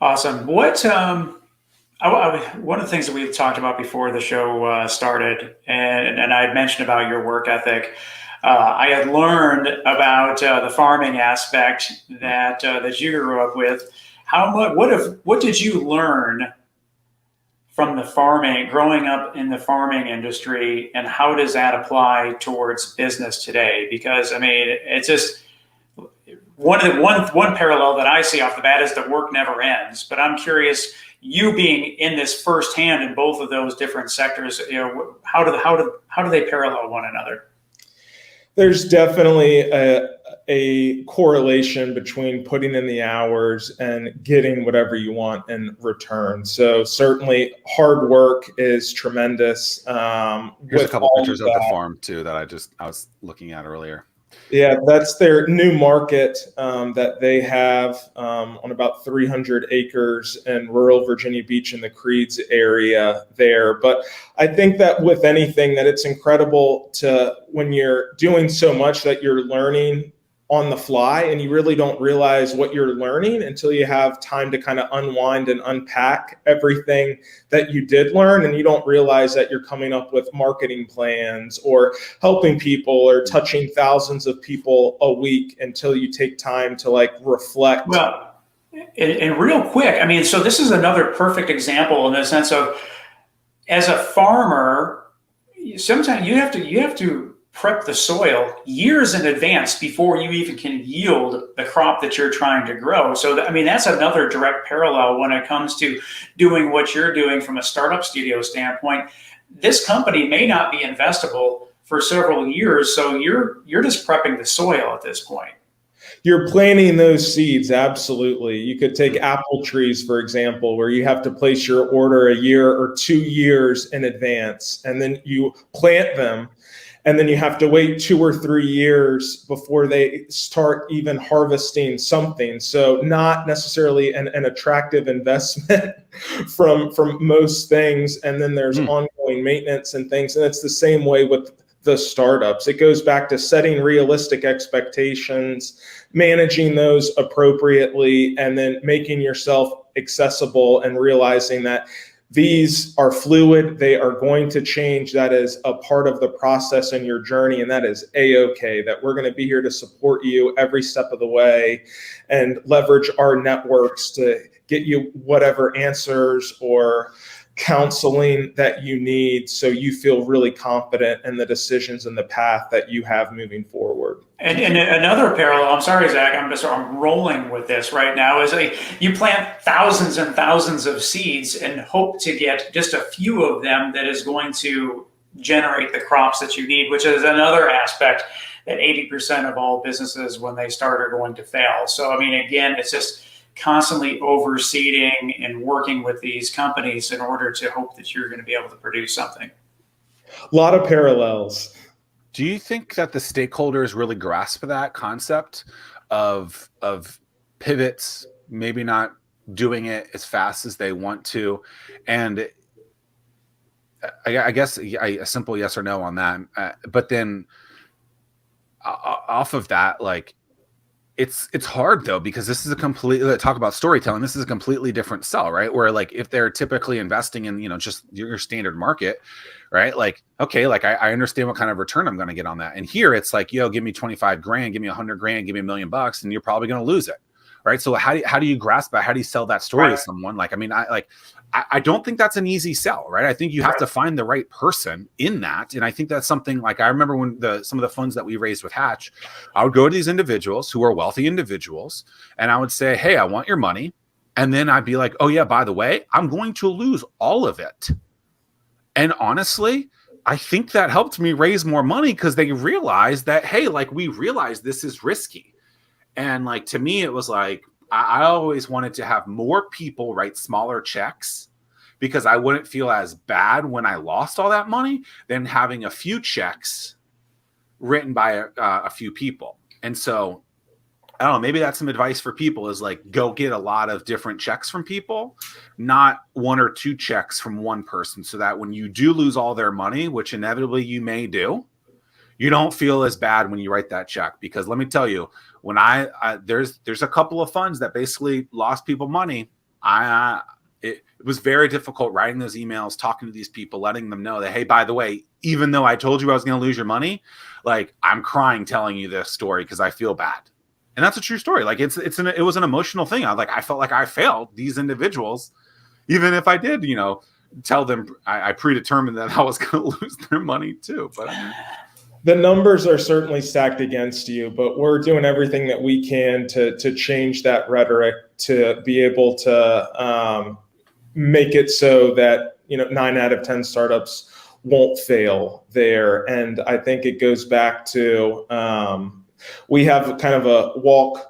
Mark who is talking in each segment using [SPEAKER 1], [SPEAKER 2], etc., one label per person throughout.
[SPEAKER 1] Awesome. One of the things that we talked about before the show started, and I had mentioned about your work ethic. I had learned about the farming aspect that you grew up with. How much? What did you learn from the farming, growing up in the farming industry, and how does that apply towards business today? Because I mean, it's just one parallel that I see off the bat is that work never ends. But I'm curious, you being in this firsthand in both of those different sectors, how do they parallel one another?
[SPEAKER 2] There's definitely a correlation between putting in the hours and getting whatever you want in return. So certainly hard work is tremendous.
[SPEAKER 3] Here's a couple pictures of the farm too that I was looking at earlier.
[SPEAKER 2] Yeah, that's their new market that they have on about 300 acres in rural Virginia Beach in the Creeds area there. But I think that with anything, that it's incredible to when you're doing so much that you're learning on the fly, and you really don't realize what you're learning until you have time to kind of unwind and unpack everything that you did learn. And you don't realize that you're coming up with marketing plans or helping people or touching thousands of people a week until you take time to like reflect.
[SPEAKER 1] Well, and real quick, I mean, so this is another perfect example in the sense of, as a farmer, sometimes you have to prep the soil years in advance before you even can yield the crop that you're trying to grow. So, I mean, that's another direct parallel when it comes to doing what you're doing from a startup studio standpoint. This company may not be investable for several years, so you're just prepping the soil at this point.
[SPEAKER 2] You're planting those seeds, absolutely. You could take apple trees, for example, where you have to place your order a year or 2 years in advance, and then you plant them. And then you have to wait 2 or 3 years before they start even harvesting something. So not necessarily an attractive investment from most things. And then there's ongoing maintenance and things. And it's the same way with the startups. It goes back to setting realistic expectations, managing those appropriately, and then making yourself accessible and realizing that these are fluid. They are going to change. That is a part of the process in your journey. And that is A-OK, that we're going to be here to support you every step of the way and leverage our networks to get you whatever answers or counseling that you need so you feel really confident in the decisions and the path that you have moving forward.
[SPEAKER 1] And another parallel, I'm sorry, Zach, I'm rolling with this right now, is you plant thousands and thousands of seeds and hope to get just a few of them that is going to generate the crops that you need, which is another aspect that 80% of all businesses, when they start, are going to fail. So, I mean, again, it's just constantly overseeding and working with these companies in order to hope that you're going to be able to produce something.
[SPEAKER 2] A lot of parallels.
[SPEAKER 3] Do you think that the stakeholders really grasp that concept of pivots, maybe not doing it as fast as they want to? And I guess a simple yes or no on that. But then off of that, like, it's hard though, because this is a completely, talk about storytelling, this is a completely different sell, right? Where like if they're typically investing in, just your standard market, right? Like, okay, like I understand what kind of return I'm going to get on that. And here it's like, give me 25 grand, give me 100 grand, give me $1 million, and you're probably going to lose it. Right. So how do you grasp that? How do you sell that story to someone? Like, I mean, I don't think that's an easy sell, right? I think you have to find the right person in that. And I think that's something like, I remember when some of the funds that we raised with Hatch, I would go to these individuals who are wealthy individuals, and I would say, hey, I want your money. And then I'd be like, oh yeah, by the way, I'm going to lose all of it. And honestly, I think that helped me raise more money because they realized that, hey, like, we realize this is risky. And like, to me, it was like, I always wanted to have more people write smaller checks because I wouldn't feel as bad when I lost all that money than having a few checks written by a few people. And so, I don't know, maybe that's some advice for people, is like, go get a lot of different checks from people, not 1 or 2 checks from one person, so that when you do lose all their money, which inevitably you may do, you don't feel as bad when you write that check. Because let me tell you, when there's a couple of funds that basically lost people money, It was very difficult writing those emails, talking to these people, letting them know that, hey, by the way, even though I told you I was going to lose your money, like, I'm crying telling you this story because I feel bad. And that's a true story. Like, it was an emotional thing. I felt like I failed these individuals, even if I did, tell them I predetermined that I was going to lose their money too. But
[SPEAKER 2] the numbers are certainly stacked against you, but we're doing everything that we can to change that rhetoric, to be able to make it so that 9 out of 10 startups won't fail there. And I think it goes back to we have kind of a walk,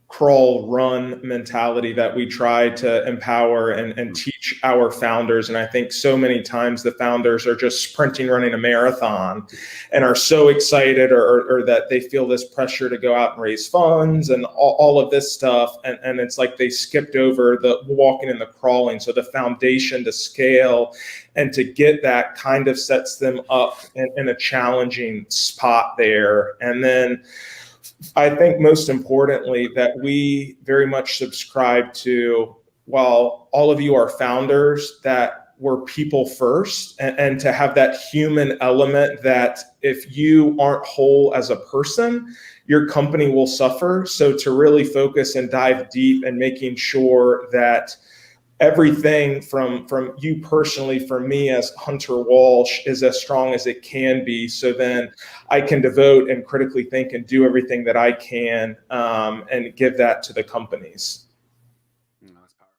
[SPEAKER 2] crawl, run mentality that we try to empower and teach our founders. And I think so many times the founders are just sprinting, running a marathon, and are so excited or that they feel this pressure to go out and raise funds and all of this stuff. And it's like they skipped over the walking and the crawling. So the foundation to scale and to get that kind of sets them up in a challenging spot there. And then I think most importantly that we very much subscribe to, while all of you are founders, that we're people first, and to have that human element that if you aren't whole as a person, your company will suffer. So to really focus and dive deep and making sure that everything from you personally, from me as Hunter Walsh, is as strong as it can be. So then I can devote and critically think and do everything that I can and give that to the companies.
[SPEAKER 3] That's powerful.